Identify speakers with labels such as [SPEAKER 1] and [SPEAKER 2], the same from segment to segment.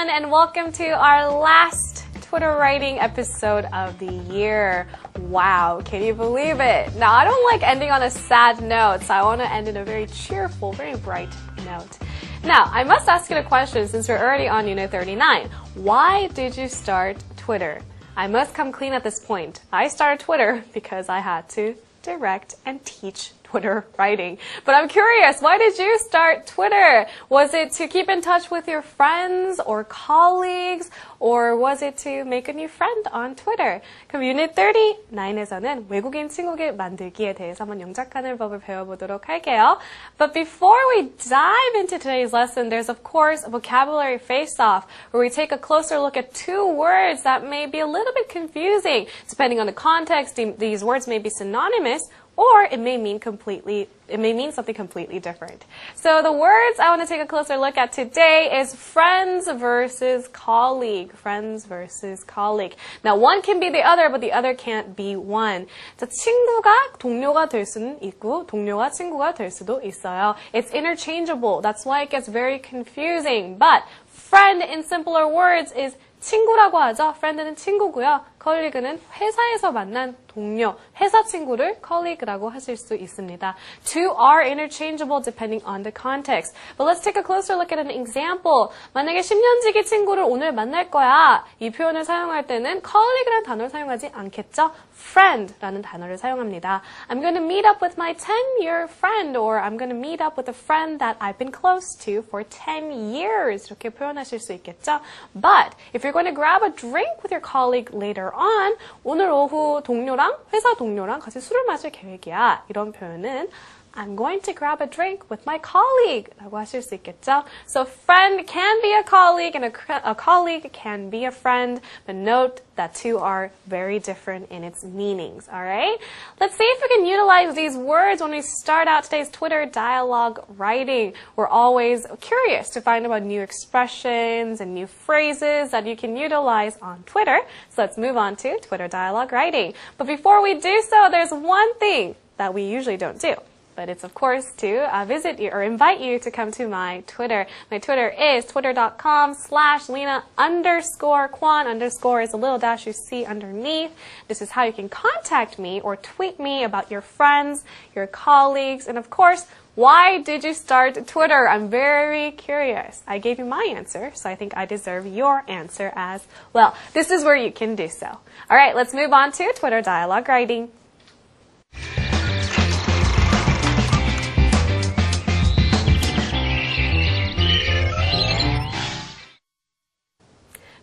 [SPEAKER 1] everyone, and welcome to our last Twitter writing episode of the year. Wow, can you believe it? Now, I don't like ending on a sad note, so I want to end in a very cheerful, very bright note. Now, I must ask you a question since we're already on Unit 39. Why did you start Twitter? I must come clean at this point. I started Twitter because I had to direct and teach Twitter writing. But I'm curious, why did you start Twitter? Was it to keep in touch with your friends or colleagues? Or was it to make a new friend on Twitter? 그럼 Unit 39에서는 외국인 친구를 만들기에 대해서 한번 영작하는 법을 배워보도록 할게요. But before we dive into today's lesson, there's of course a vocabulary face-off where we take a closer look at two words that may be a little bit confusing. Depending on the context, these words may be synonymous, or it may mean something completely different. So the words I want to take a closer look at today is friends versus colleague. Friends versus colleague. Now one can be the other, but the other can't be one. 자, 친구가 동료가 될 수는 있고 동료가 친구가 될 수도 있어요. It's interchangeable. That's why it gets very confusing. But friend in simpler words is 친구라고 하죠. friend는 친구고요. colleague는 회사에서 만난 동료, 회사 친구를 colleague라고 하실 수 있습니다. Two are interchangeable depending on the context. But let's take a closer look at an example. 만약에 10년지기 친구를 오늘 만날 거야. 이 표현을 사용할 때는 colleague라는 단어를 사용하지 않겠죠? friend라는 단어를 사용합니다. I'm going to meet up with my 10-year friend or I'm going to meet up with a friend that I've been close to for 10 years. 이렇게 표현하실 수 있겠죠? But if you're going to grab a drink with your colleague later on, 오늘 오후 동료랑 회사 동료랑 같이 술을 마실 계획이야. 이런 표현은 I'm going to grab a drink with my colleague 라고 하실 수 있겠죠? So friend can be a colleague and a colleague can be a friend, but note that two are very different in its meanings, alright? Let's see if we can utilize these words when we start out today's Twitter dialogue writing. We're always curious to find about new expressions and new phrases that you can utilize on Twitter. So let's move on to Twitter dialogue writing. But before we do so, there's one thing that we usually don't do. But it's, of course, to visit you or invite you to come to my Twitter. My Twitter is twitter.com/Lena_Kwon. Underscore is a little dash you see underneath. This is how you can contact me or tweet me about your friends, your colleagues, and of course, why did you start Twitter? I'm very curious. I gave you my answer, so I think I deserve your answer as well. This is where you can do so. All right, let's move on to Twitter dialogue writing.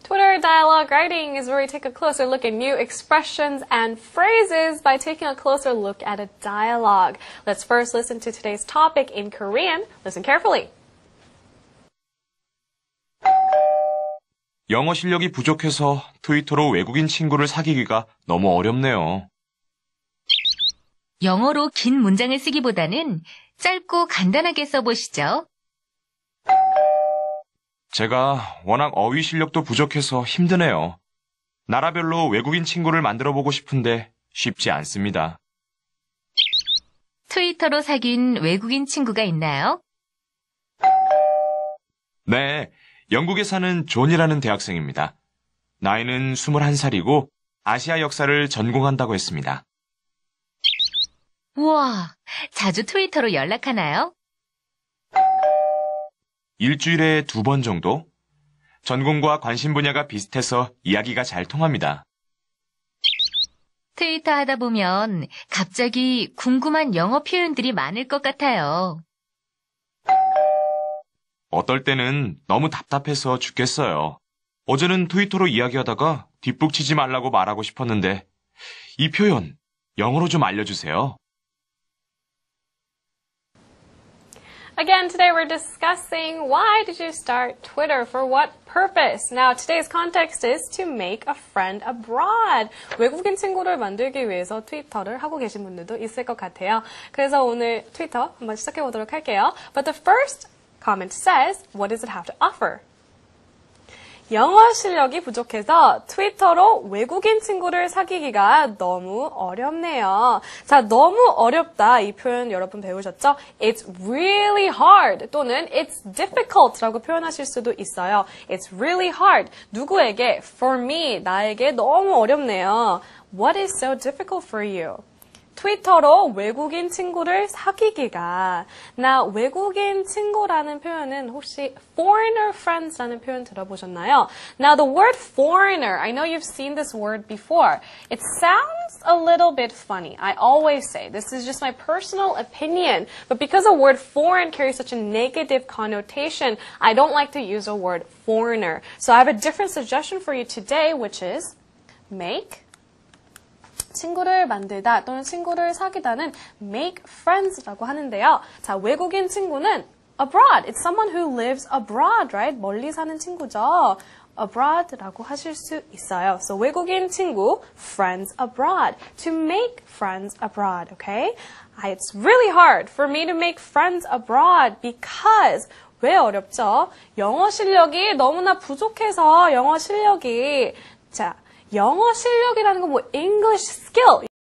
[SPEAKER 1] Twitter dialogue writing is where we take a closer look at new expressions and phrases by taking a closer look at a dialogue. Let's first listen to today's topic in Korean. Listen carefully.
[SPEAKER 2] 영어 실력이 부족해서 트위터로 외국인 친구를 사귀기가 너무 어렵네요.
[SPEAKER 3] 영어로 긴 문장을 쓰기보다는 짧고 간단하게 써보시죠.
[SPEAKER 2] 제가 워낙 어휘 실력도 부족해서 힘드네요. 나라별로 외국인 친구를 만들어 보고 싶은데 쉽지 않습니다.
[SPEAKER 3] 트위터로 사귄 외국인 친구가 있나요?
[SPEAKER 2] 네, 영국에 사는 존이라는 대학생입니다. 나이는 21살이고 아시아 역사를 전공한다고 했습니다.
[SPEAKER 3] 우와, 자주 트위터로 연락하나요?
[SPEAKER 2] 일주일에 2번 정도? 전공과 관심 분야가 비슷해서 이야기가 잘 통합니다.
[SPEAKER 3] 트위터 하다 보면 갑자기 궁금한 영어 표현들이 많을 것 같아요.
[SPEAKER 2] 어떨 때는 너무 답답해서 죽겠어요. 어제는 트위터로 이야기하다가 뒷북 치지 말라고 말하고 싶었는데 이 표현 영어로 좀 알려주세요.
[SPEAKER 1] Again, today we're discussing why did you start Twitter? For what purpose? Now, today's context is to make a friend abroad. 외국인 친구를 만들기 위해서 트위터를 하고 계신 분들도 있을 것 같아요. 그래서 오늘 트위터 한번 시작해 보도록 할게요. But the first comment says, what does it have to offer? 영어 실력이 부족해서 트위터로 외국인 친구를 사귀기가 너무 어렵네요. 자, 너무 어렵다. 이 표현 여러분 배우셨죠? It's really hard 또는 it's difficult라고 표현하실 수도 있어요. It's really hard. 누구에게? For me. 나에게 너무 어렵네요. What is so difficult for you? 트위터로 외국인 친구를 사귀기가. 나 외국인 친구라는 표현은 혹시 foreigner friends라는 표현 들어보셨나요? Now the word foreigner, I know you've seen this word before. It sounds a little bit funny. I always say, this is just my personal opinion. But because the word foreign carries such a negative connotation, I don't like to use the word foreigner. So I have a different suggestion for you today, which is make 친구를 만들다 또는 친구를 사귀다는 make friends라고 하는데요. 자, 외국인 친구는 abroad. It's someone who lives abroad, right? 멀리 사는 친구죠. abroad라고 하실 수 있어요. So 외국인 친구, friends abroad. To make friends abroad, okay? It's really hard for me to make friends abroad because 왜 어렵죠? 영어 실력이 너무나 부족해서 영어 실력이 자, 영어 실력이라는 건 뭐 English skill